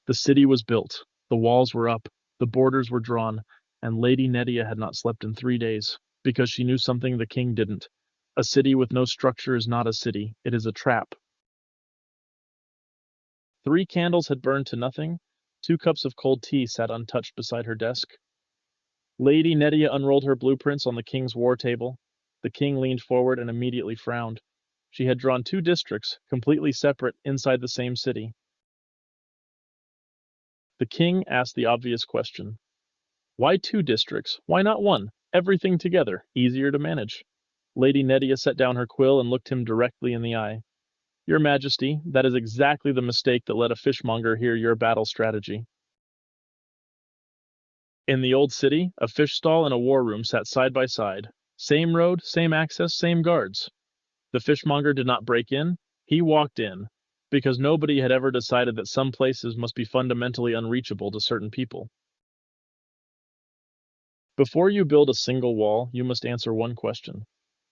The city was built, the walls were up, the borders were drawn, and Lady Nettia had not slept in 3 days, because she knew something the king didn't. A city with no structure is not a city, it is a trap. 3 candles had burned to nothing, 2 cups of cold tea sat untouched beside her desk. Lady Nettia unrolled her blueprints on the king's war table. The king leaned forward and immediately frowned. She had drawn 2 districts, completely separate, inside the same city. The king asked the obvious question. Why 2 districts? Why not 1? Everything together, easier to manage. Lady Nettia set down her quill and looked him directly in the eye. Your Majesty, that is exactly the mistake that let a fishmonger hear your battle strategy. In the old city, a fish stall and a war room sat side by side. Same road, same access, same guards. The fishmonger did not break in, he walked in, because nobody had ever decided that some places must be fundamentally unreachable to certain people. Before you build a single wall, you must answer one question.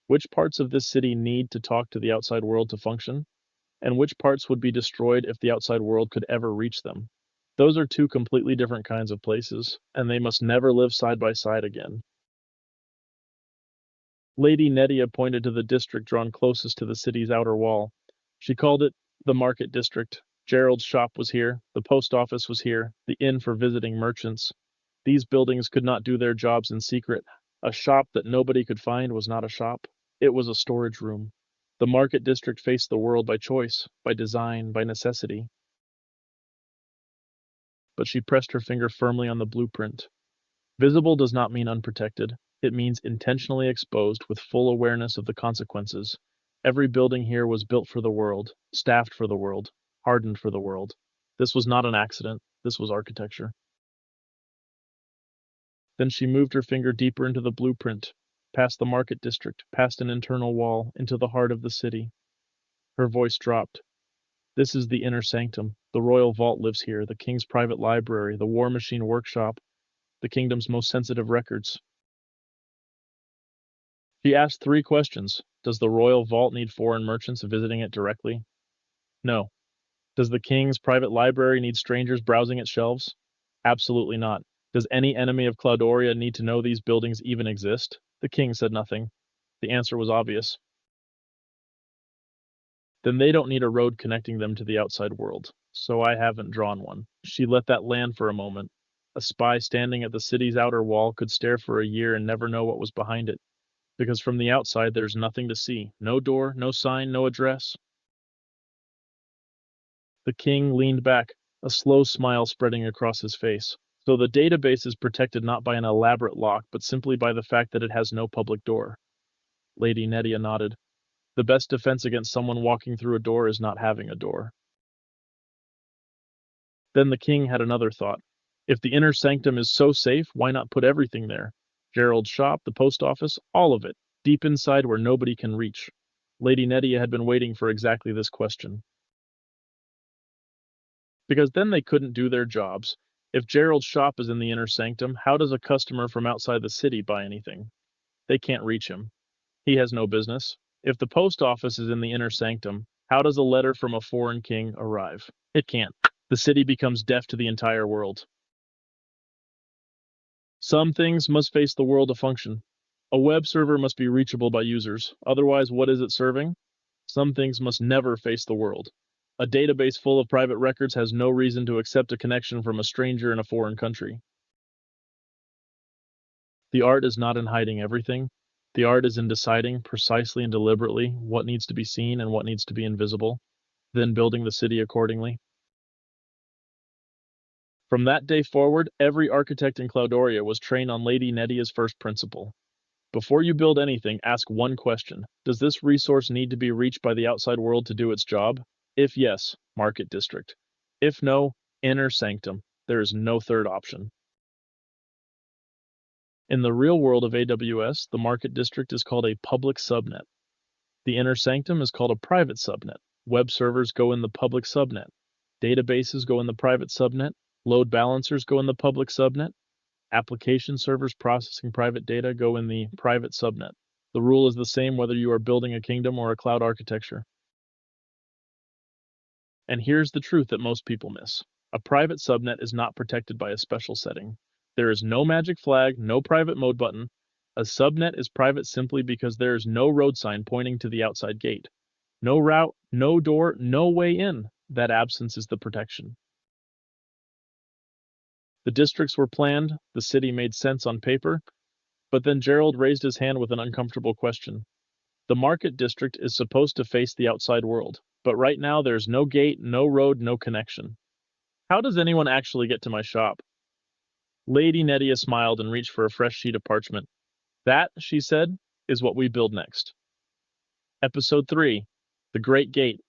Which parts of this city need to talk to the outside world to function? And which parts would be destroyed if the outside world could ever reach them? Those are 2 completely different kinds of places, and they must never live side by side again. Lady Nettia pointed to the district drawn closest to the city's outer wall. She called it the Market District. Gerald's shop was here, the post office was here, the inn for visiting merchants. These buildings could not do their jobs in secret. A shop that nobody could find was not a shop. It was a storage room. The Market District faced the world by choice, by design, by necessity. But she pressed her finger firmly on the blueprint. Visible does not mean unprotected. It means intentionally exposed with full awareness of the consequences. Every building here was built for the world, staffed for the world, hardened for the world. This was not an accident. This was architecture. Then she moved her finger deeper into the blueprint, past the Market District, past an internal wall, into the heart of the city. Her voice dropped. This is the Inner Sanctum. The royal vault lives here, the king's private library, the war machine workshop, the kingdom's most sensitive records. She asked 3 questions. Does the royal vault need foreign merchants visiting it directly? No. Does the king's private library need strangers browsing its shelves? Absolutely not. Does any enemy of Cloudoria need to know these buildings even exist? The king said nothing. The answer was obvious. Then they don't need a road connecting them to the outside world. So I haven't drawn one. She let that land for a moment. A spy standing at the city's outer wall could stare for a year and never know what was behind it. Because from the outside there's nothing to see. No door, no sign, no address. The king leaned back, a slow smile spreading across his face. So the database is protected not by an elaborate lock, but simply by the fact that it has no public door. Lady Nettia nodded. The best defense against someone walking through a door is not having a door. Then the king had another thought. If the Inner Sanctum is so safe, why not put everything there? Gerald's shop, the post office, all of it, deep inside where nobody can reach. Lady Nettia had been waiting for exactly this question. Because then they couldn't do their jobs. If Gerald's shop is in the Inner Sanctum, how does a customer from outside the city buy anything? They can't reach him. He has no business. If the post office is in the Inner Sanctum, how does a letter from a foreign king arrive? It can't. The city becomes deaf to the entire world. Some things must face the world to function. A web server must be reachable by users. Otherwise, what is it serving? Some things must never face the world. A database full of private records has no reason to accept a connection from a stranger in a foreign country. The art is not in hiding everything. The art is in deciding precisely and deliberately what needs to be seen and what needs to be invisible, then building the city accordingly. From that day forward, every architect in Cloudoria was trained on Lady Nettia's first principle. Before you build anything, ask one question. Does this resource need to be reached by the outside world to do its job? If yes, Market District. If no, Inner Sanctum. There is no third option. In the real world of AWS, the Market District is called a public subnet. The Inner Sanctum is called a private subnet. Web servers go in the public subnet. Databases go in the private subnet. Load balancers go in the public subnet. Application servers processing private data go in the private subnet. The rule is the same whether you are building a kingdom or a cloud architecture. And here's the truth that most people miss. A private subnet is not protected by a special setting. There is no magic flag, no private mode button. A subnet is private simply because there is no road sign pointing to the outside gate. No route, no door, no way in. That absence is the protection. The districts were planned, the city made sense on paper, but then Gerald raised his hand with an uncomfortable question. The market district is supposed to face the outside world, but right now there's no gate, no road, no connection. How does anyone actually get to my shop? Lady Nettia smiled and reached for a fresh sheet of parchment. That, she said, is what we build next. Episode 3, The Great Gate,